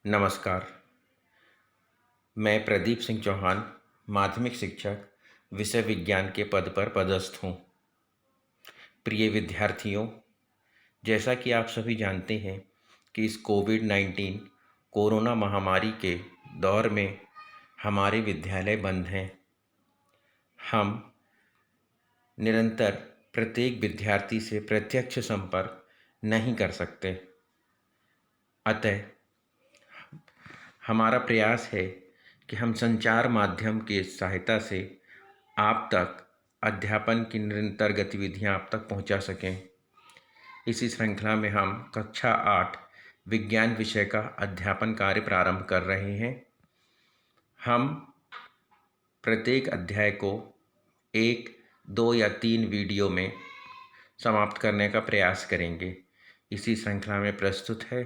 नमस्कार। मैं प्रदीप सिंह चौहान, माध्यमिक शिक्षक, विषय विज्ञान के पद पर पदस्थ हूँ। प्रिय विद्यार्थियों, जैसा कि आप सभी जानते हैं कि इस कोविड-19 कोरोना महामारी के दौर में हमारे विद्यालय बंद हैं। हम निरंतर प्रत्येक विद्यार्थी से प्रत्यक्ष संपर्क नहीं कर सकते। अतः हमारा प्रयास है कि हम संचार माध्यम की सहायता से आप तक अध्यापन की निरंतर गतिविधियां आप तक पहुंचा सकें। इसी श्रृंखला में हम कक्षा 8 विज्ञान विषय का अध्यापन कार्य प्रारंभ कर रहे हैं। हम प्रत्येक अध्याय को 1, 2 या 3 वीडियो में समाप्त करने का प्रयास करेंगे। इसी श्रृंखला में प्रस्तुत है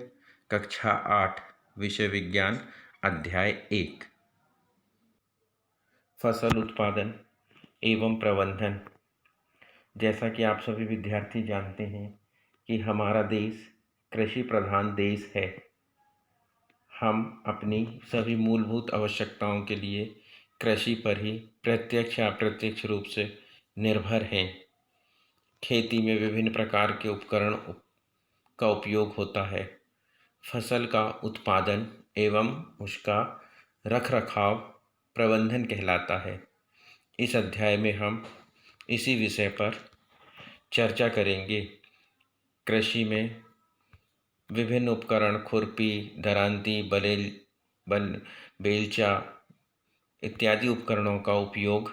कक्षा 8 विषय विज्ञान अध्याय 1, फसल उत्पादन एवं प्रबंधन। जैसा कि आप सभी विद्यार्थी जानते हैं कि हमारा देश कृषि प्रधान देश है। हम अपनी सभी मूलभूत आवश्यकताओं के लिए कृषि पर ही प्रत्यक्ष या अप्रत्यक्ष रूप से निर्भर हैं। खेती में विभिन्न प्रकार के उपकरण का उपयोग होता है। फसल का उत्पादन एवं उसका रखरखाव प्रबंधन कहलाता है। इस अध्याय में हम इसी विषय पर चर्चा करेंगे। कृषि में विभिन्न उपकरण खुरपी, दरांती, बेलचा इत्यादि उपकरणों का उपयोग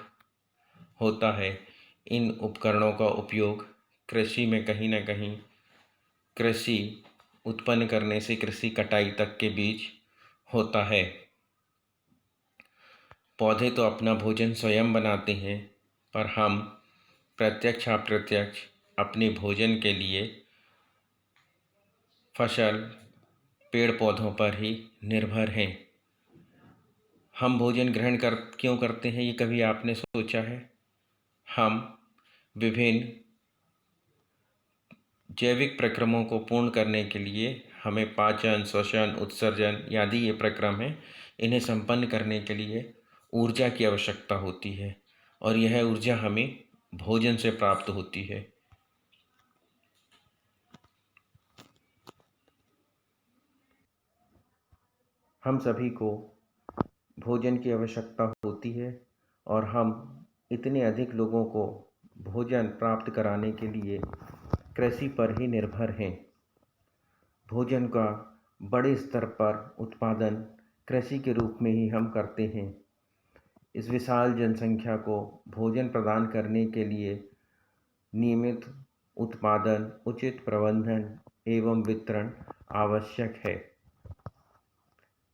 होता है। इन उपकरणों का उपयोग कृषि में कहीं न कहीं कृषि उत्पन्न करने से कृषि कटाई तक के बीच होता है। पौधे तो अपना भोजन स्वयं बनाते हैं, पर हम प्रत्यक्ष अप्रत्यक्ष अपने भोजन के लिए फसल पेड़ पौधों पर ही निर्भर हैं। हम भोजन ग्रहण क्यों करते हैं, ये कभी आपने सोचा है? हम विभिन्न जैविक प्रक्रमों को पूर्ण करने के लिए हमें पाचन, श्वसन, उत्सर्जन आदि ये प्रक्रम हैं, इन्हें संपन्न करने के लिए ऊर्जा की आवश्यकता होती है और यह ऊर्जा हमें भोजन से प्राप्त होती है। हम सभी को भोजन की आवश्यकता होती है और हम इतने अधिक लोगों को भोजन प्राप्त कराने के लिए कृषि पर ही निर्भर हैं। भोजन का बड़े स्तर पर उत्पादन कृषि के रूप में ही हम करते हैं। इस विशाल जनसंख्या को भोजन प्रदान करने के लिए नियमित उत्पादन, उचित प्रबंधन एवं वितरण आवश्यक है।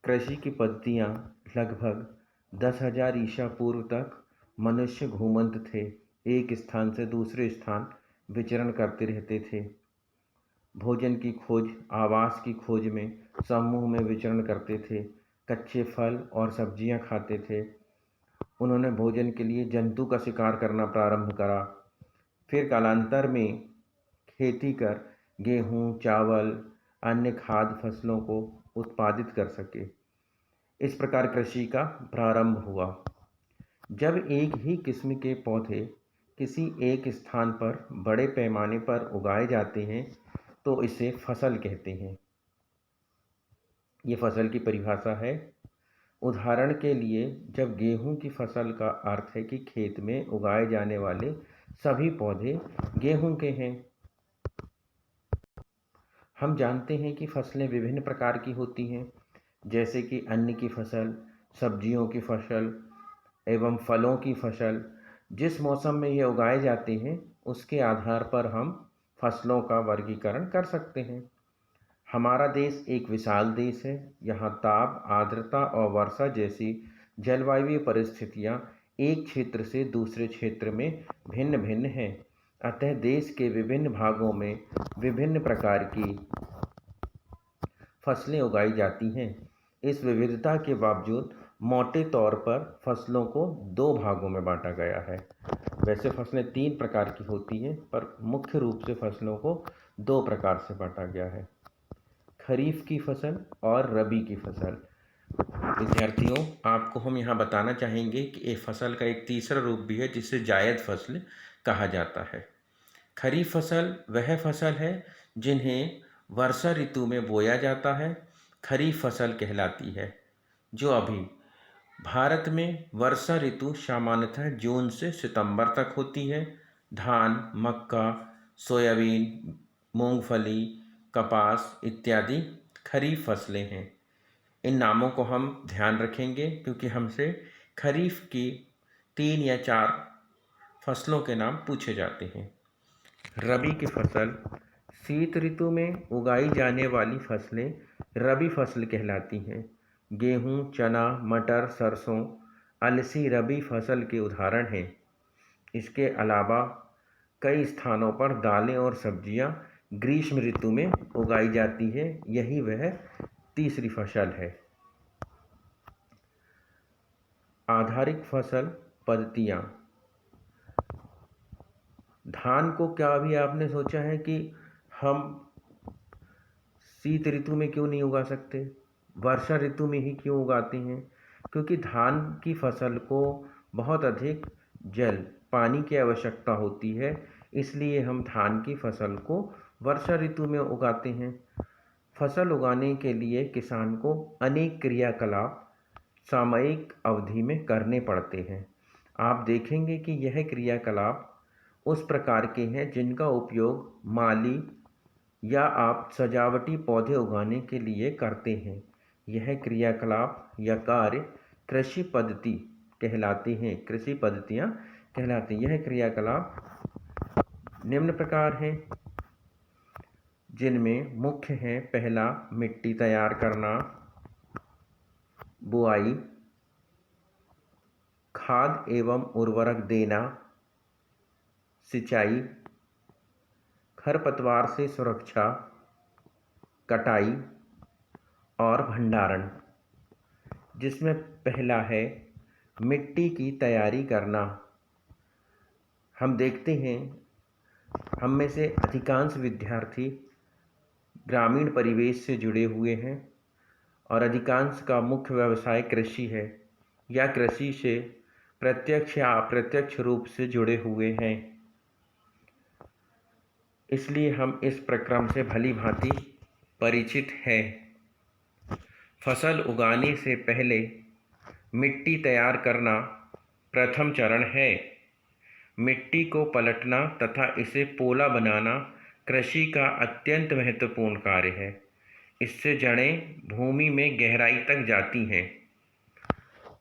कृषि की पद्धतियाँ लगभग 10,000 ईसा पूर्व तक मनुष्य घूमंत थे, एक स्थान से दूसरे स्थान विचरण करते रहते थे। भोजन की खोज, आवास की खोज में समूह में विचरण करते थे, कच्चे फल और सब्जियां खाते थे। उन्होंने भोजन के लिए जंतु का शिकार करना प्रारंभ करा। फिर कालांतर में खेती कर गेहूँ, चावल, अन्य खाद्य फसलों को उत्पादित कर सके। इस प्रकार कृषि का प्रारंभ हुआ। जब एक ही किस्म के पौधे किसी एक स्थान पर बड़े पैमाने पर उगाए जाते हैं तो इसे फसल कहते हैं। ये फसल की परिभाषा है। उदाहरण के लिए, जब गेहूं की फसल का अर्थ है कि खेत में उगाए जाने वाले सभी पौधे गेहूं के हैं। हम जानते हैं कि फसलें विभिन्न प्रकार की होती हैं, जैसे कि अन्न की फसल, सब्जियों की फसल एवं फलों की फसल। जिस मौसम में ये उगाए जाते हैं उसके आधार पर हम फसलों का वर्गीकरण कर सकते हैं। हमारा देश एक विशाल देश है। यहाँ ताप, आर्द्रता और वर्षा जैसी जलवायु परिस्थितियाँ एक क्षेत्र से दूसरे क्षेत्र में भिन्न भिन्न हैं। अतः देश के विभिन्न भागों में विभिन्न प्रकार की फसलें उगाई जाती हैं। इस विविधता के बावजूद मोटे तौर पर फसलों को 2 भागों में बांटा गया है। वैसे फसलें 3 प्रकार की होती हैं, पर मुख्य रूप से फसलों को 2 प्रकार से बांटा गया है। खरीफ की फसल और रबी की फसल। विद्यार्थियों, आपको हम यहाँ बताना चाहेंगे कि ये फसल का एक तीसरा रूप भी है जिसे जायद फसल कहा जाता है। खरीफ फसल वह फसल है जिन्हें वर्षा ऋतु में बोया जाता है, खरीफ फसल कहलाती है। जो अभी भारत में वर्षा ऋतु सामान्यतः जून से सितंबर तक होती है। धान, मक्का, सोयाबीन, मूंगफली, कपास इत्यादि खरीफ फसलें हैं। इन नामों को हम ध्यान रखेंगे क्योंकि हमसे खरीफ की 3 या 4 फसलों के नाम पूछे जाते हैं। रबी की फसल शीत ऋतु में उगाई जाने वाली फसलें रबी फसल कहलाती हैं। गेहूँ, चना, मटर, सरसों, अलसी रबी फसल के उदाहरण हैं। इसके अलावा कई स्थानों पर दालें और सब्जियां ग्रीष्म ऋतु में उगाई जाती है। यही वह तीसरी फसल है। आधारिक फसल पद्धतियाँ। धान को क्या अभी आपने सोचा है कि हम शीत ऋतु में क्यों नहीं उगा सकते, वर्षा ऋतु में ही क्यों उगाते हैं? क्योंकि धान की फसल को बहुत अधिक जल, पानी की आवश्यकता होती है, इसलिए हम धान की फसल को वर्षा ऋतु में उगाते हैं। फसल उगाने के लिए किसान को अनेक क्रियाकलाप सामयिक अवधि में करने पड़ते हैं। आप देखेंगे कि यह क्रियाकलाप उस प्रकार के हैं जिनका उपयोग माली या आप सजावटी पौधे उगाने के लिए करते हैं। यह क्रियाकलाप या कार्य कृषि पद्धति कहलाते हैं, कृषि पद्धतियाँ कहलाती हैं। यह क्रियाकलाप निम्न प्रकार हैं जिनमें मुख्य हैं: पहला, मिट्टी तैयार करना, बुआई, खाद एवं उर्वरक देना, सिंचाई, खरपतवार से सुरक्षा, कटाई और भंडारण। जिसमें पहला है मिट्टी की तैयारी करना। हम देखते हैं हम में से अधिकांश विद्यार्थी ग्रामीण परिवेश से जुड़े हुए हैं और अधिकांश का मुख्य व्यवसाय कृषि है या कृषि से प्रत्यक्ष या अप्रत्यक्ष रूप से जुड़े हुए हैं। इसलिए हम इस प्रक्रम से भली भांति परिचित हैं। फसल उगाने से पहले मिट्टी तैयार करना प्रथम चरण है। मिट्टी को पलटना तथा इसे पोला बनाना कृषि का अत्यंत महत्वपूर्ण कार्य है। इससे जड़ें भूमि में गहराई तक जाती हैं।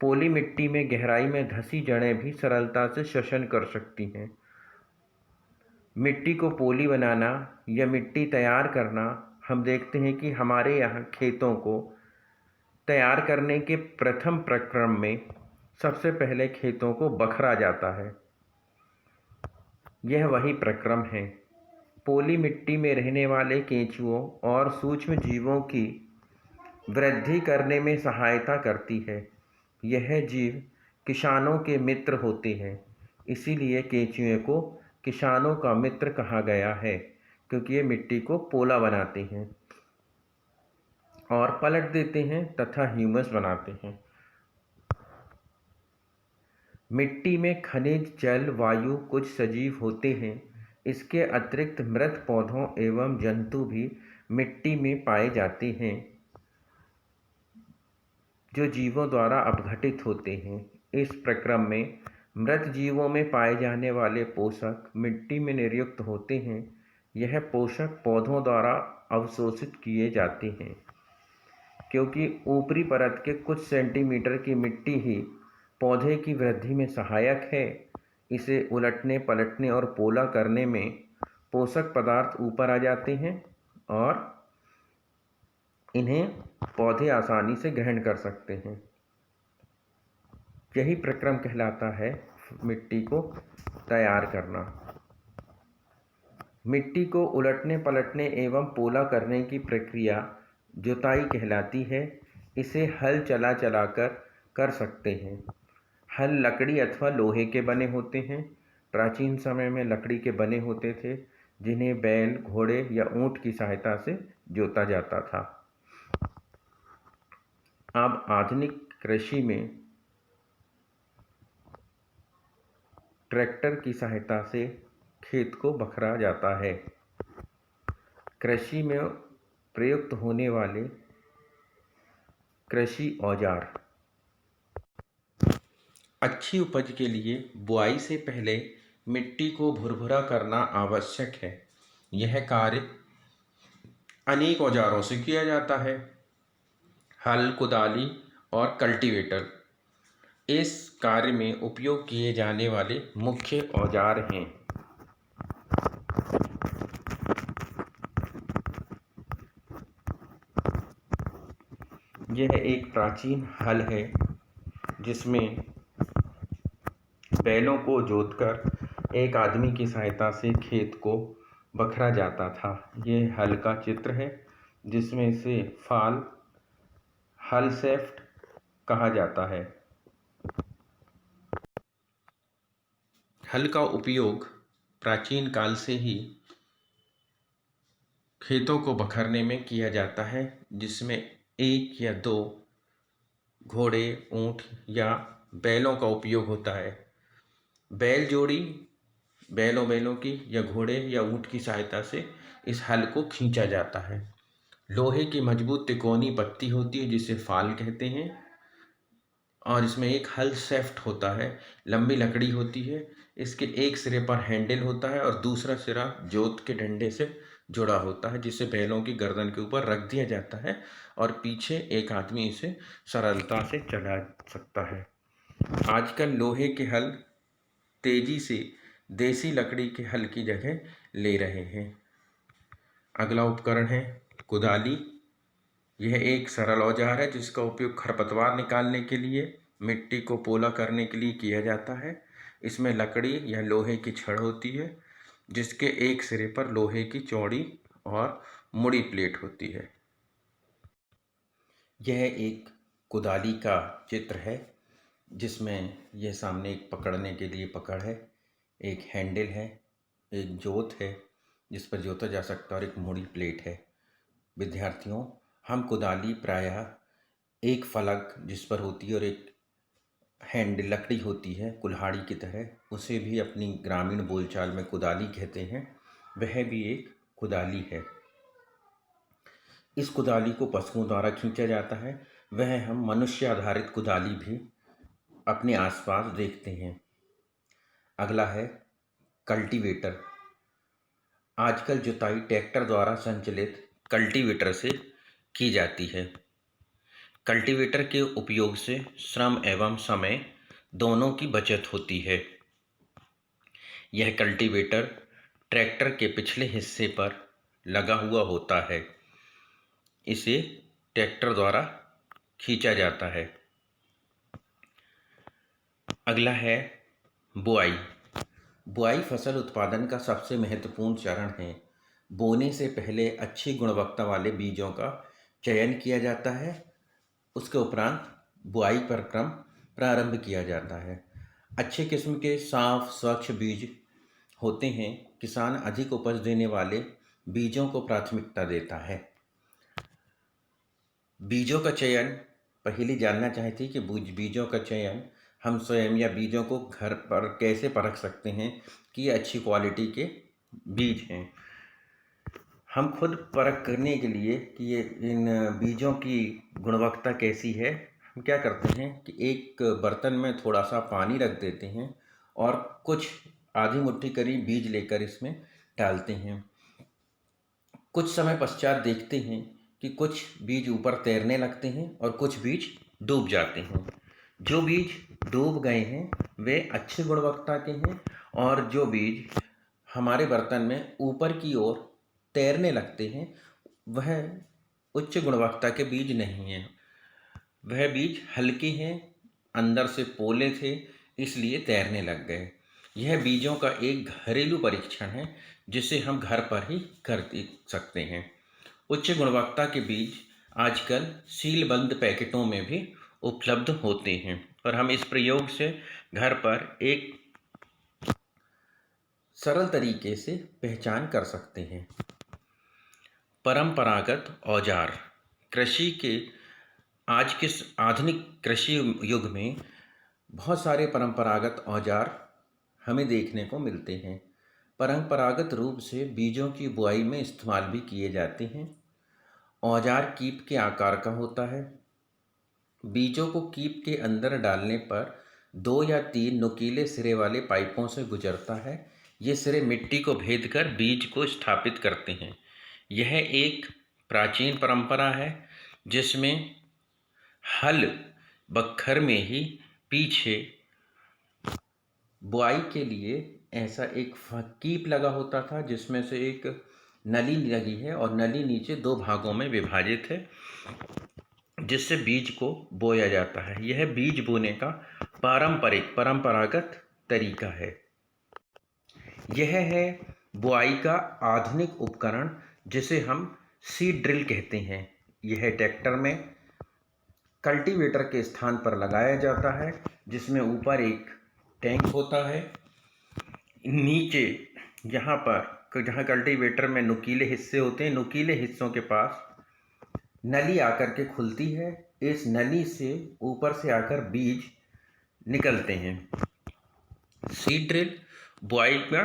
पोली मिट्टी में गहराई में धंसी जड़ें भी सरलता से श्वसन कर सकती हैं। मिट्टी को पोली बनाना या मिट्टी तैयार करना, हम देखते हैं कि हमारे यहाँ खेतों को तैयार करने के प्रथम प्रक्रम में सबसे पहले खेतों को बखरा जाता है। यह वही प्रक्रम है। पोली मिट्टी में रहने वाले केंचुओं और सूक्ष्म जीवों की वृद्धि करने में सहायता करती है। यह जीव किसानों के मित्र होते हैं, इसीलिए केंचुए को किसानों का मित्र कहा गया है, क्योंकि ये मिट्टी को पोला बनाते हैं और पलट देते हैं तथा ह्यूमस बनाते हैं। मिट्टी में खनिज, जल, वायु, कुछ सजीव होते हैं। इसके अतिरिक्त मृत पौधों एवं जंतु भी मिट्टी में पाए जाते हैं, जो जीवों द्वारा अपघटित होते हैं। इस प्रक्रम में मृत जीवों में पाए जाने वाले पोषक मिट्टी में निर्युक्त होते हैं। यह पोषक पौधों द्वारा अवशोषित किए जाते हैं। क्योंकि ऊपरी परत के कुछ सेंटीमीटर की मिट्टी ही पौधे की वृद्धि में सहायक है, इसे उलटने, पलटने और पोला करने में पोषक पदार्थ ऊपर आ जाते हैं और इन्हें पौधे आसानी से ग्रहण कर सकते हैं। यही प्रक्रम कहलाता है मिट्टी को तैयार करना। मिट्टी को उलटने, पलटने एवं पोला करने की प्रक्रिया जुताई कहलाती है। इसे हल चला चलाकर कर सकते हैं। हल लकड़ी अथवा लोहे के बने होते हैं। प्राचीन समय में लकड़ी के बने होते थे, जिन्हें बैल, घोड़े या ऊंट की सहायता से जोता जाता था। अब आधुनिक कृषि में ट्रैक्टर की सहायता से खेत को बखरा जाता है। कृषि में प्रयुक्त होने वाले कृषि औजार। अच्छी उपज के लिए बुआई से पहले मिट्टी को भुरभुरा करना आवश्यक है। यह कार्य अनेक औजारों से किया जाता है। हल, कुदाली और कल्टीवेटर इस कार्य में उपयोग किए जाने वाले मुख्य औजार हैं। यह एक प्राचीन हल है जिसमें बैलों को जोतकर एक आदमी की सहायता से खेत को बखरा जाता था। यह हल का चित्र है जिसमें से फाल हल शेफ्ट कहा जाता है। हल का उपयोग प्राचीन काल से ही खेतों को बखरने में किया जाता है, जिसमें एक या दो घोड़े, ऊंट या बैलों का उपयोग होता है। बैल जोड़ी बैलों की या घोड़े या ऊंट की सहायता से इस हल को खींचा जाता है। लोहे की मजबूत तिकोनी पत्ती होती है जिसे फाल कहते हैं, और इसमें एक हल शेफ्ट होता है। लंबी लकड़ी होती है, इसके एक सिरे पर हैंडल होता है और दूसरा सिरा जोत के डंडे से जुड़ा होता है, जिसे बैलों की गर्दन के ऊपर रख दिया जाता है और पीछे एक आदमी इसे सरलता से चला सकता है। आजकल लोहे के हल तेजी से देसी लकड़ी के हल की जगह ले रहे हैं। अगला उपकरण है कुदाली। यह एक सरल औजार है जिसका उपयोग खरपतवार निकालने के लिए, मिट्टी को पोला करने के लिए किया जाता है। इसमें लकड़ी या लोहे की छड़ होती है जिसके एक सिरे पर लोहे की चौड़ी और मुड़ी प्लेट होती है। यह एक कुदाली का चित्र है जिसमें यह सामने एक पकड़ने के लिए पकड़ है, एक हैंडल है, एक जोत है जिस पर जोता जा सकता है और एक मुड़ी प्लेट है। विद्यार्थियों, हम कुदाली प्रायः एक फलक जिस पर होती है और एक हैंडल लकड़ी होती है कुल्हाड़ी की तरह, उसे भी अपनी ग्रामीण बोलचाल में कुदाली कहते हैं। वह भी एक कुदाली है। इस कुदाली को पशुओं द्वारा खींचा जाता है। वह हम मनुष्य आधारित कुदाली भी अपने आसपास देखते हैं। अगला है कल्टीवेटर। आजकल जुताई ट्रैक्टर द्वारा संचालित कल्टीवेटर से की जाती है। कल्टीवेटर के उपयोग से श्रम एवं समय दोनों की बचत होती है। यह कल्टीवेटर ट्रैक्टर के पिछले हिस्से पर लगा हुआ होता है। इसे ट्रैक्टर द्वारा खींचा जाता है। अगला है बुआई। बुआई फसल उत्पादन का सबसे महत्वपूर्ण चरण है। बोने से पहले अच्छी गुणवत्ता वाले बीजों का चयन किया जाता है। उसके उपरांत बुआई पर क्रम प्रारंभ किया जाता है। अच्छे किस्म के साफ स्वच्छ बीज होते हैं। किसान अधिक उपज देने वाले बीजों को प्राथमिकता देता है। बीजों का चयन, पहले जानना चाहते हैं कि बीजों का चयन हम स्वयं या बीजों को घर पर कैसे परख सकते हैं कि ये अच्छी क्वालिटी के बीज हैं। हम खुद परख करने के लिए कि ये इन बीजों की गुणवत्ता कैसी है, हम क्या करते हैं कि एक बर्तन में थोड़ा सा पानी रख देते हैं और कुछ आधी मुट्ठी करीब बीज लेकर इसमें डालते हैं। कुछ समय पश्चात देखते हैं कि कुछ बीज ऊपर तैरने लगते हैं और कुछ बीज डूब जाते हैं। जो बीज डूब गए हैं वे अच्छी गुणवत्ता के हैं, और जो बीज हमारे बर्तन में ऊपर की ओर तैरने लगते हैं वह उच्च गुणवत्ता के बीज नहीं हैं। वह बीज हल्के हैं, अंदर से पोले थे, इसलिए तैरने लग गए। यह बीजों का एक घरेलू परीक्षण है जिसे हम घर पर ही कर सकते हैं। उच्च गुणवत्ता के बीज आजकल सीलबंद पैकेटों में भी उपलब्ध होते हैं और हम इस प्रयोग से घर पर एक सरल तरीके से पहचान कर सकते हैं। परंपरागत औजार। कृषि के आज के इस आधुनिक कृषि युग में बहुत सारे परंपरागत औजार हमें देखने को मिलते हैं। परंपरागत रूप से बीजों की बुआई में इस्तेमाल भी किए जाते हैं। औजार कीप के आकार का होता है। बीजों को कीप के अंदर डालने पर 2 या 3 नुकीले सिरे वाले पाइपों से गुजरता है। ये सिरे मिट्टी को भेद कर बीज को स्थापित करते हैं। यह एक प्राचीन परंपरा है जिसमें हल बखर में ही पीछे बुआई के लिए ऐसा एक कीप लगा होता था जिसमें से एक नली लगी है और नली नीचे 2 भागों में विभाजित है जिससे बीज को बोया जाता है। यह बीज बोने का परंपरागत तरीका है। यह है बुआई का आधुनिक उपकरण जिसे हम सीड ड्रिल कहते हैं। यह ट्रैक्टर में कल्टीवेटर के स्थान पर लगाया जाता है जिसमें ऊपर एक टैंक होता है। नीचे यहाँ पर जहाँ कल्टीवेटर में नुकीले हिस्से होते हैं, नुकीले हिस्सों के पास नली आकर के खुलती है। इस नली से ऊपर से आकर बीज निकलते हैं। सीड ड्रिल बुआई का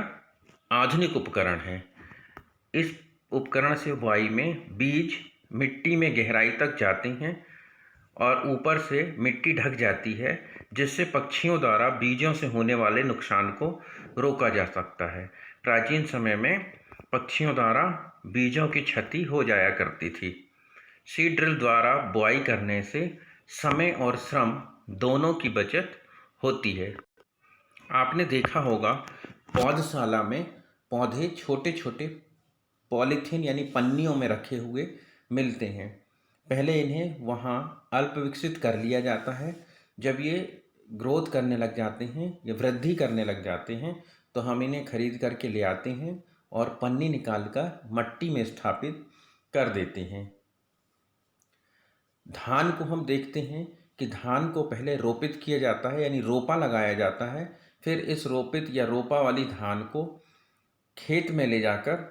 आधुनिक उपकरण है। इस उपकरण से बुआई में बीज मिट्टी में गहराई तक जाते हैं और ऊपर से मिट्टी ढक जाती है जिससे पक्षियों द्वारा बीजों से होने वाले नुकसान को रोका जा सकता है। प्राचीन समय में पक्षियों द्वारा बीजों की क्षति हो जाया करती थी। सीड ड्रिल द्वारा बुआई करने से समय और श्रम दोनों की बचत होती है। आपने देखा होगा पौधशाला में पौधे छोटे छोटे पॉलीथीन यानी पन्नियों में रखे हुए मिलते हैं। पहले इन्हें वहाँ अल्प विकसित कर लिया जाता है। जब ये ग्रोथ करने लग जाते हैं या वृद्धि करने लग जाते हैं तो हम इन्हें खरीद करके ले आते हैं और पन्नी निकाल कर मट्टी में स्थापित कर देते हैं। धान को हम देखते हैं कि धान को पहले रोपित किया जाता है यानी रोपा लगाया जाता है। फिर इस रोपित या रोपा वाली धान को खेत में ले जाकर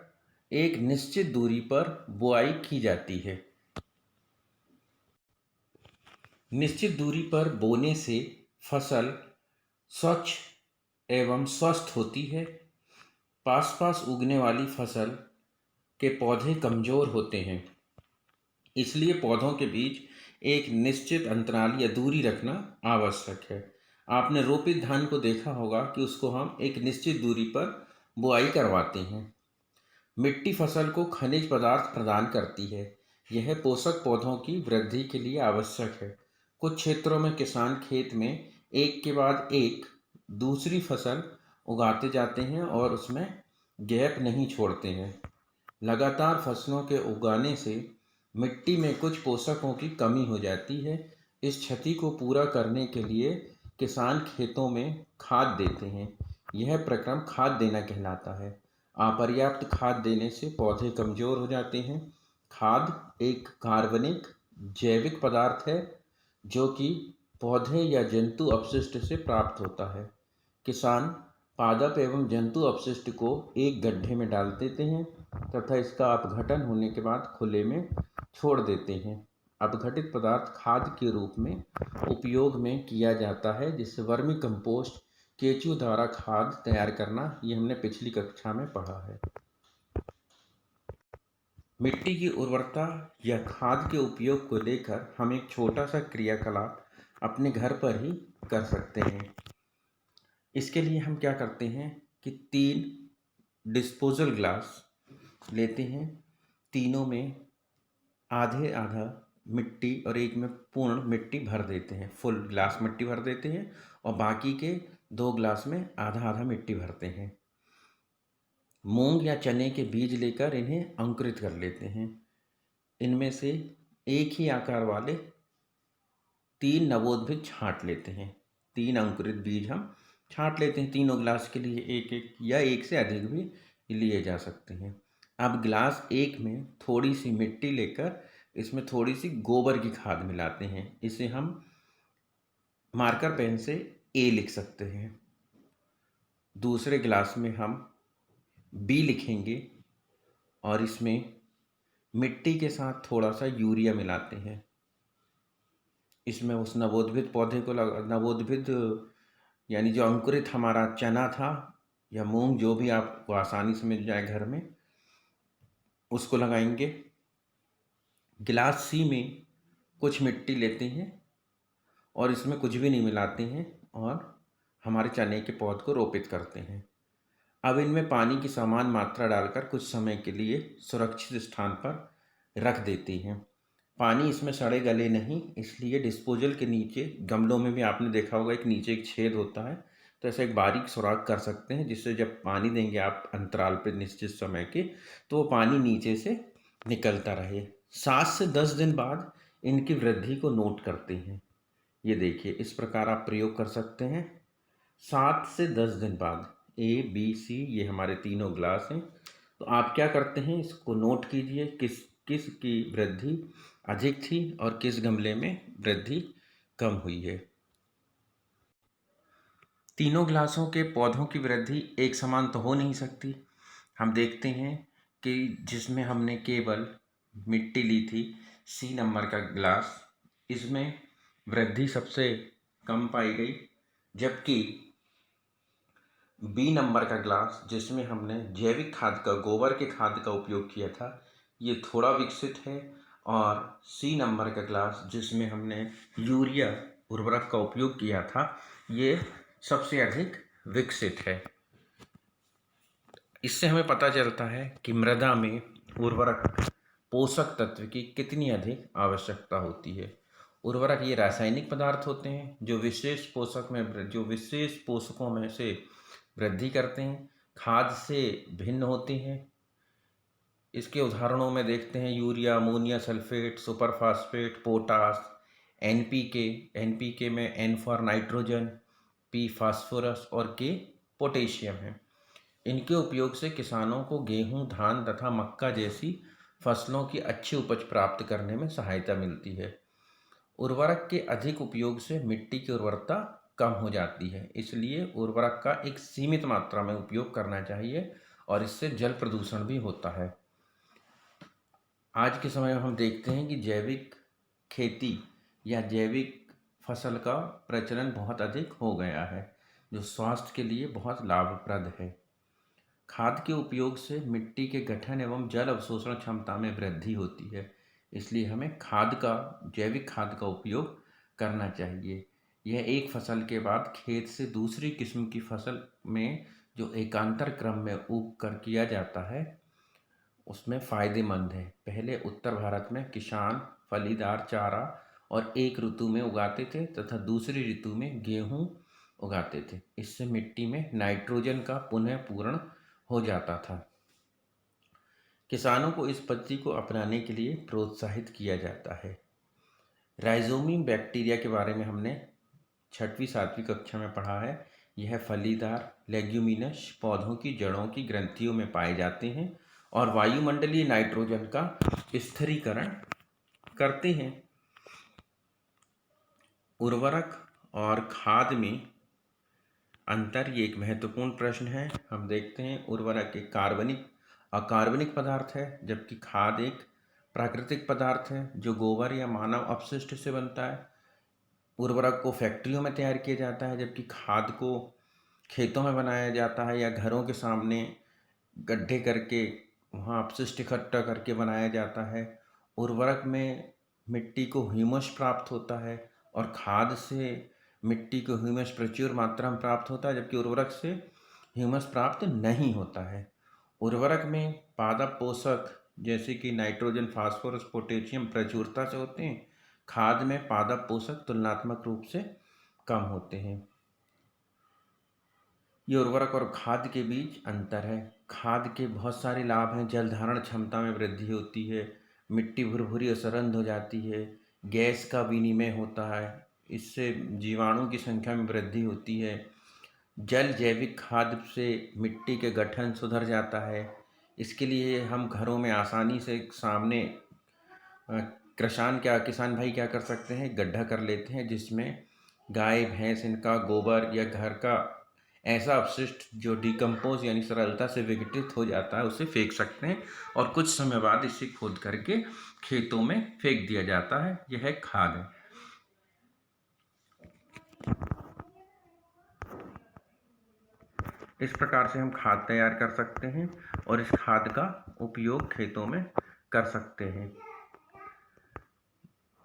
एक निश्चित दूरी पर बुआई की जाती है। निश्चित दूरी पर बोने से फसल स्वच्छ एवं स्वस्थ होती है। पास पास उगने वाली फसल के पौधे कमज़ोर होते हैं, इसलिए पौधों के बीच एक निश्चित अंतराल या दूरी रखना आवश्यक है। आपने रोपित धान को देखा होगा कि उसको हम एक निश्चित दूरी पर बुआई करवाते हैं। मिट्टी फसल को खनिज पदार्थ प्रदान करती है। यह पोषक पौधों की वृद्धि के लिए आवश्यक है। कुछ क्षेत्रों में किसान खेत में एक के बाद एक दूसरी फसल उगाते जाते हैं और उसमें गैप नहीं छोड़ते हैं। लगातार फसलों के उगाने से मिट्टी में कुछ पोषकों की कमी हो जाती है। इस क्षति को पूरा करने के लिए किसान खेतों में खाद देते हैं। यह प्रक्रम खाद देना कहलाता है। अपर्याप्त खाद देने से पौधे कमज़ोर हो जाते हैं। खाद एक कार्बनिक जैविक पदार्थ है जो कि पौधे या जंतु अपशिष्ट से प्राप्त होता है। किसान पादप एवं जंतु अपशिष्ट को एक गड्ढे में डाल देते हैं तथा इसका अपघटन होने के बाद खुले में छोड़ देते हैं। अपघटित पदार्थ खाद के रूप में उपयोग में किया जाता है जिससे वर्मी कंपोस्ट केंचुए द्वारा खाद तैयार करना, ये हमने पिछली कक्षा में पढ़ा है। मिट्टी की उर्वरता या खाद के उपयोग को लेकर हम एक छोटा सा क्रियाकलाप अपने घर पर ही कर सकते हैं। इसके लिए हम क्या करते हैं कि 3 डिस्पोजल ग्लास लेते हैं। तीनों में आधे आधा मिट्टी और एक में पूर्ण मिट्टी भर देते हैं। फुल ग्लास मिट्टी भर देते हैं और बाकी के 2 ग्लास में आधा आधा मिट्टी भरते हैं। मूंग या चने के बीज लेकर इन्हें अंकुरित कर लेते हैं। इनमें से एक ही आकार वाले 3 नवोद्भिद छांट लेते हैं। 3 अंकुरित बीज हम छांट लेते हैं। तीनों ग्लास के लिए एक एक या एक से अधिक भी लिए जा सकते हैं। अब ग्लास एक में थोड़ी सी मिट्टी लेकर इसमें थोड़ी सी गोबर की खाद मिलाते हैं। इसे हम मार्कर पेन से ए लिख सकते हैं। दूसरे ग्लास में हम बी लिखेंगे और इसमें मिट्टी के साथ थोड़ा सा यूरिया मिलाते हैं। इसमें उस नवोद्भिद पौधे को नवोद्भिद यानी जो अंकुरित हमारा चना था या मूंग, जो भी आपको आसानी से मिल जाए घर में, उसको लगाएंगे। गिलास सी में कुछ मिट्टी लेते हैं और इसमें कुछ भी नहीं मिलाते हैं और हमारे चने के पौध को रोपित करते हैं। अब इनमें पानी की समान मात्रा डालकर कुछ समय के लिए सुरक्षित स्थान पर रख देते हैं। पानी इसमें सड़े गले नहीं, इसलिए डिस्पोजल के नीचे, गमलों में भी आपने देखा होगा एक नीचे एक छेद होता है, तो ऐसा एक बारीक सुराख कर सकते हैं जिससे जब पानी देंगे आप अंतराल पर निश्चित समय के, तो वो पानी नीचे से निकलता रहे। 7 से 10 दिन बाद इनकी वृद्धि को नोट करते हैं। ये देखिए, इस प्रकार आप प्रयोग कर सकते हैं। 7 से 10 दिन बाद ए बी सी ये हमारे तीनों ग्लास हैं। तो आप क्या करते हैं, इसको नोट कीजिए, किस किस की वृद्धि अधिक थी और किस गमले में वृद्धि कम हुई है। तीनों ग्लासों के पौधों की वृद्धि एक समान तो हो नहीं सकती। हम देखते हैं कि जिसमें हमने केवल मिट्टी ली थी, सी नंबर का ग्लास, इसमें वृद्धि सबसे कम पाई गई, जबकि बी नंबर का ग्लास जिसमें हमने जैविक खाद का, गोबर के खाद का उपयोग किया था, ये थोड़ा विकसित है। और सी नंबर का ग्लास जिसमें हमने यूरिया उर्वरक का उपयोग किया था, ये सबसे अधिक विकसित है। इससे हमें पता चलता है कि मृदा में उर्वरक पोषक तत्व की कितनी अधिक आवश्यकता होती है। उर्वरक ये रासायनिक पदार्थ होते हैं जो विशेष पोषकों में से वृद्धि करते हैं, खाद से भिन्न होते हैं। इसके उदाहरणों में देखते हैं urea, ammonia sulphate, super phosphate, potash, NPK. NPK में N for nitrogen, P phosphorus और के पोटेशियम है। इनके उपयोग से किसानों को गेहूं, धान तथा मक्का जैसी फसलों की अच्छी उपज प्राप्त करने में सहायता मिलती है। उर्वरक के अधिक उपयोग से मिट्टी की उर्वरता कम हो जाती है, इसलिए उर्वरक का एक सीमित मात्रा में उपयोग करना चाहिए और इससे जल प्रदूषण भी होता है। आज के समय में हम देखते हैं कि जैविक खेती या जैविक फसल का प्रचलन बहुत अधिक हो गया है, जो स्वास्थ्य के लिए बहुत लाभप्रद है। खाद के उपयोग से मिट्टी के गठन एवं जल अवशोषण क्षमता में वृद्धि होती है, इसलिए हमें जैविक खाद का उपयोग करना चाहिए। यह एक फसल के बाद खेत से दूसरी किस्म की फसल में जो एकांतर क्रम में उग कर किया जाता है, उसमें फ़ायदेमंद है। पहले उत्तर भारत में किसान फलीदार चारा और एक ऋतु में उगाते थे तथा दूसरी ऋतु में गेहूँ उगाते थे। इससे मिट्टी में नाइट्रोजन का पुनः पूरण हो जाता था। किसानों को इस पद्धति को अपनाने के लिए प्रोत्साहित किया जाता है। राइजोमियम बैक्टीरिया के बारे में हमने 6वीं 7वीं कक्षा में पढ़ा है। यह फलीदार लेग्यूमिनस पौधों की जड़ों की ग्रंथियों में पाए जाते हैं और वायुमंडलीय नाइट्रोजन का स्थिरीकरण करते हैं। उर्वरक और खाद में अंतर, ये एक महत्वपूर्ण प्रश्न है। हम देखते हैं उर्वरक एक अकार्बनिक पदार्थ है, जबकि खाद एक प्राकृतिक पदार्थ है जो गोबर या मानव अपशिष्ट से बनता है। उर्वरक को फैक्ट्रियों में तैयार किया जाता है, जबकि खाद को खेतों में बनाया जाता है या घरों के सामने गड्ढे करके वहाँ अपशिष्ट इकट्ठा करके बनाया जाता है। उर्वरक में मिट्टी को ह्यूमस प्राप्त होता है और खाद से मिट्टी को ह्यूमस प्रचुर मात्रा में प्राप्त होता है, जबकि उर्वरक से ह्यूमस प्राप्त नहीं होता है। उर्वरक में पादप पोषक जैसे कि नाइट्रोजन, फास्फोरस, पोटेशियम प्रचुरता से होते हैं। खाद में पादप पोषक तुलनात्मक रूप से कम होते हैं। ये उर्वरक और खाद के बीच अंतर है। खाद के बहुत सारे लाभ हैं। जल धारण क्षमता में वृद्धि होती है, मिट्टी भुरभुरी और सरंध हो जाती है, गैस का विनिमय होता है, इससे जीवाणु की संख्या में वृद्धि होती है। जैविक खाद से मिट्टी के गठन सुधर जाता है। इसके लिए हम घरों में आसानी से सामने किसान भाई क्या कर सकते हैं, गड्ढा कर लेते हैं जिसमें गाय भैंस इनका गोबर या घर का ऐसा अपशिष्ट जो डिकम्पोज यानी सरलता से विघटित हो जाता है उसे फेंक सकते हैं और कुछ समय बाद इसे खोद करके खेतों में फेंक दिया जाता है। यह खाद है। इस प्रकार से हम खाद तैयार कर सकते हैं और इस खाद का उपयोग खेतों में कर सकते हैं।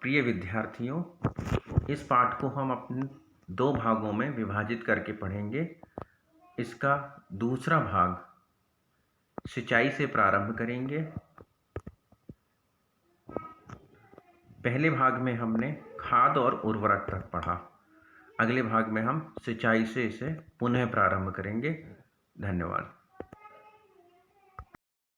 प्रिय विद्यार्थियों, इस पाठ को हम अपने 2 भागों में विभाजित करके पढ़ेंगे। इसका दूसरा भाग सिंचाई से प्रारंभ करेंगे। पहले भाग में हमने खाद और उर्वरक तक पढ़ा। अगले भाग में हम सिंचाई से इसे पुनः प्रारंभ करेंगे। धन्यवाद।